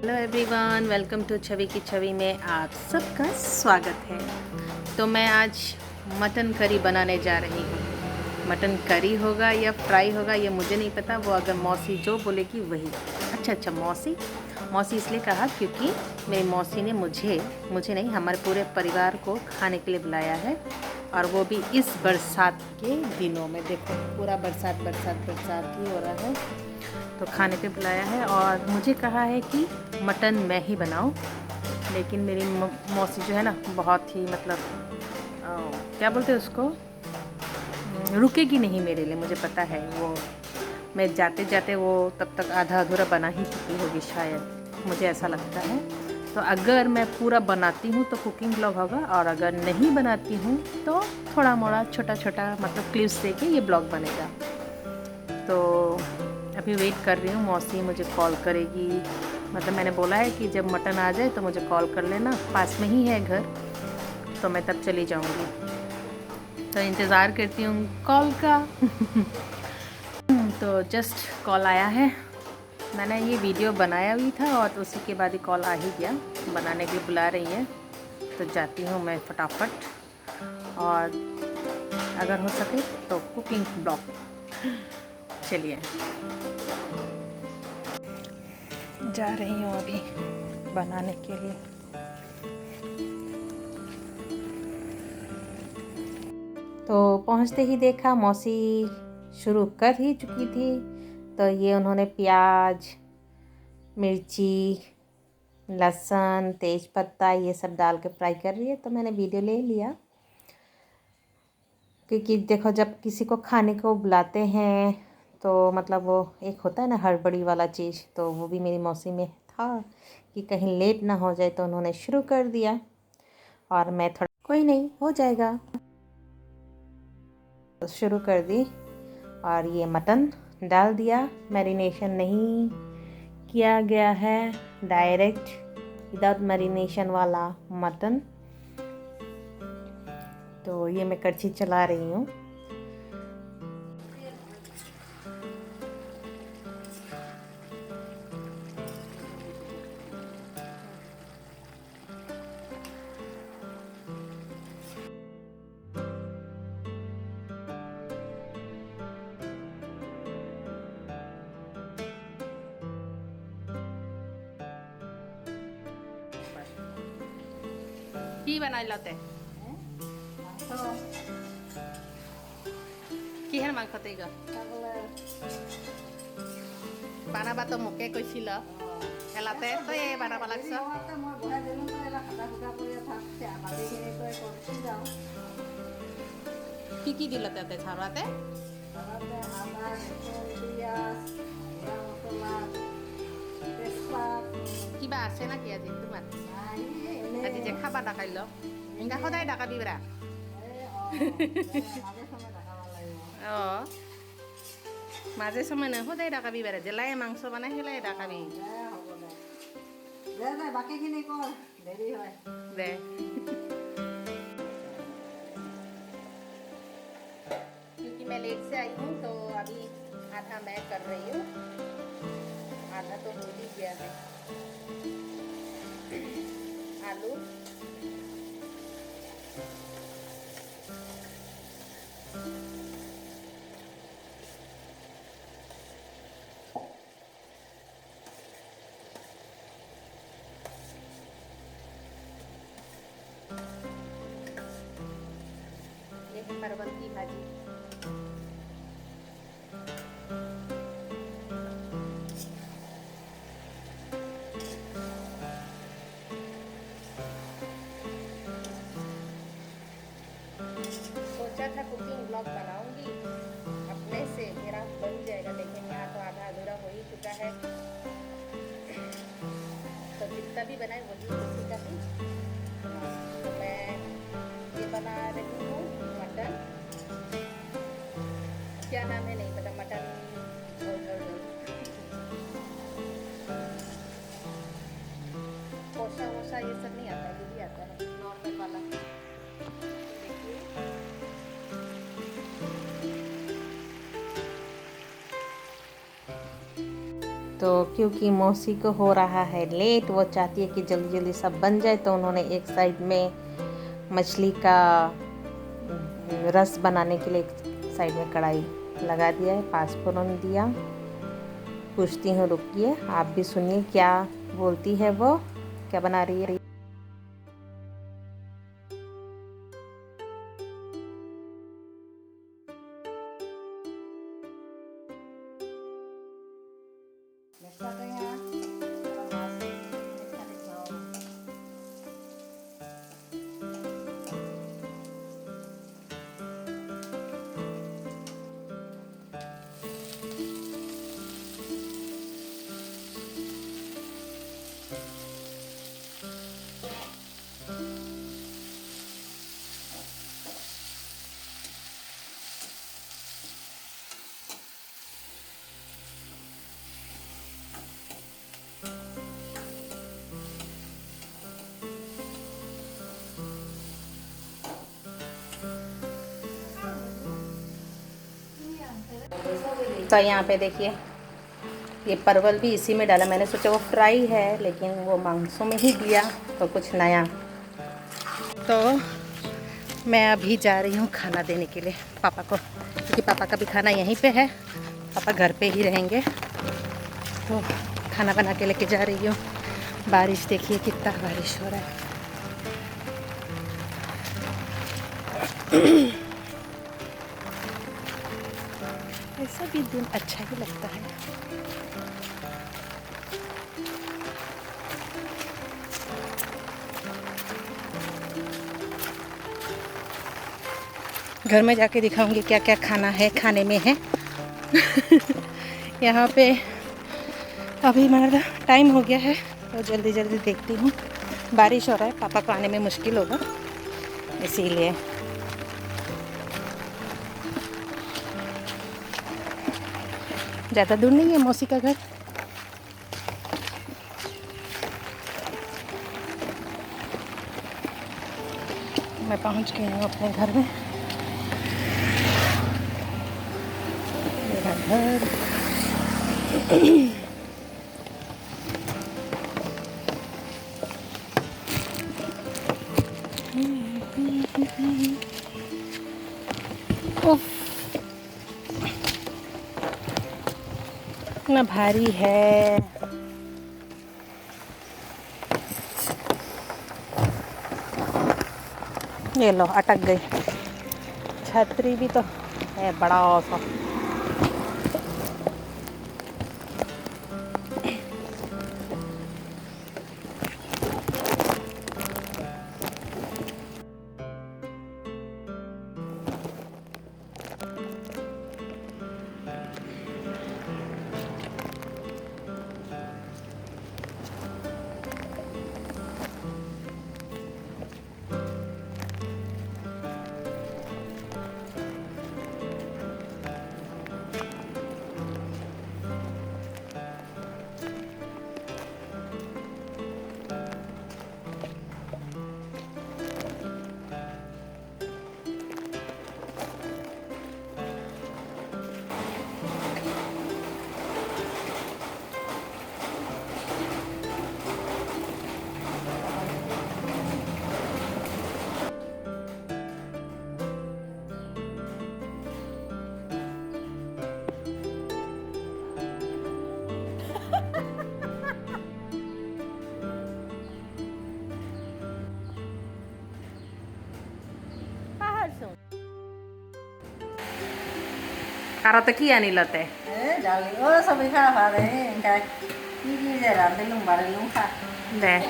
Hello everyone, welcome to छवि की छवि में आप सबका स्वागत है। तो मैं आज मटन करी बनाने जा रही हूँ। मटन करी होगा या फ्राई होगा ये मुझे नहीं पता, वो अगर मौसी जो बोलेगी वही। अच्छा, मौसी इसलिए कहा क्योंकि मेरी मौसी ने मुझे नहीं हमारे पूरे परिवार को खाने के लिए बुलाया है, और वो भी इस बरसात के दिनों में। देखो पूरा बरसात ही हो रहा है, तो खाने पे बुलाया है और मुझे कहा है कि मटन मैं ही बनाऊं। लेकिन मेरी मौसी जो है ना, बहुत ही मतलब क्या बोलते हैं उसको, रुकेगी नहीं मेरे लिए। मुझे पता है वो, मैं जाते जाते वो तब तक आधा अधूरा बना ही चुकी होगी शायद, मुझे ऐसा लगता है। तो अगर मैं पूरा बनाती हूँ तो कुकिंग ब्लॉग होगा, और अगर नहीं बनाती हूँ तो थोड़ा मोड़ा छोटा मतलब क्लिप्स दे के ये ब्लॉग बनेगा। तो अभी वेट कर रही हूँ, मौसी मुझे कॉल करेगी। मतलब मैंने बोला है कि जब मटन आ जाए तो मुझे कॉल कर लेना, पास में ही है घर, तो मैं तब चली जाऊँगी। तो इंतज़ार करती हूँ कॉल का। तो जस्ट कॉल आया है। मैंने ये वीडियो बनाया भी था और उसी के बाद ही कॉल आ ही गया। बनाने के लिए बुला रही है, तो जाती हूँ मैं फटाफट, और अगर हो सके तो कुकिंग ब्लॉग। चलिए जा रही हूँ अभी बनाने के लिए। तो पहुँचते ही देखा मौसी शुरू कर ही चुकी थी। तो ये उन्होंने प्याज, मिर्ची, लहसुन, तेज पत्ता ये सब डाल के फ्राई कर रही है। तो मैंने वीडियो ले लिया, क्योंकि देखो जब किसी को खाने को बुलाते हैं तो मतलब वो एक होता है ना हड़बड़ी वाला चीज़, तो वो भी मेरी मौसी में था कि कहीं लेट ना हो जाए, तो उन्होंने शुरू कर दिया और मैं थोड़ा कोई नहीं हो जाएगा तो शुरू कर दी। और ये मटन डाल दिया, मैरिनेशन नहीं किया गया है, डायरेक्ट विदाउट मैरिनेशन वाला मटन। तो ये मैं कड़छी चला रही हूँ। কি বনাইলতে কিহেৰ মাংস তৈগ বানাবা তো মোকে কৈছিল এলাতে তই বানাবা লাগছ। কি দিল তাতে ঝাৰুৱাতে? কিবা আছে নাকি আজি তোমাৰ? আজি যে খাবা ডাকাই ল, এনেকা সদায় ডাকাবি বেৰা। অঁ মাজে সময়ে নহয়, সদায় ডাকাবি বেৰা। জেলাই মাংস বনাই সেলাই ডাকাবি বাকীখিনি কৰ, দেৰি হয় দে। क्योंकि मैं लेट से आई हूँ तो अभी आधा मैं कर रही हूँ, आधा तो हो ही गया है। आलू, ये है परवल की भाजी। सोचा था कुकिंग ब्लॉग बनाऊंगी अपने से, मेरा बन जाएगा, लेकिन यहाँ तो आधा अधूरा हो ही चुका है। तो जितना भी बनाए वही उसी का ही। तो मैं ये बना रही हूँ मटन, क्या नाम है नहीं पता, मटन कोसा वोसा ये सब नहीं आता, ये भी आता है नॉर्मल वाला। तो क्योंकि मौसी को हो रहा है लेट, वो चाहती है कि जल्दी जल्दी सब बन जाए, तो उन्होंने एक साइड में मछली का रस बनाने के लिए एक साइड में कढ़ाई लगा दिया है, पाँचफोरन दिया। पूछती हूँ, रुकिए आप भी सुनिए क्या बोलती है, वो क्या बना रही है। तो यहाँ पे देखिए, ये परवल भी इसी में डाला। मैंने सोचा वो फ्राई है, लेकिन वो मांसों में ही दिया, तो कुछ नया। तो मैं अभी जा रही हूँ खाना देने के लिए पापा को, क्योंकि पापा का भी खाना यहीं पे है, पापा घर पे ही रहेंगे। तो खाना बना के लेके जा रही हूँ। बारिश देखिए, कितना बारिश हो रहा है। ऐसा भी दिन अच्छा ही लगता है। घर में जाके दिखाऊंगी क्या क्या खाना है, खाने में है। यहाँ पे अभी मेरा टाइम हो गया है, तो जल्दी जल्दी देखती हूँ। बारिश हो रहा है, पापा को आने में मुश्किल होगा, इसीलिए। ज़्यादा दूर नहीं है मौसी का घर। मैं पहुंच गई हूँ अपने घर में। मेरा घर इतना भारी है। ये लो, अटक गई। छतरी भी तो है बड़ा सा। Karena teki ya nih lote. Jali, oh sampai kapan deh? Enggak, ini jarang belum bareng lupa. Deh.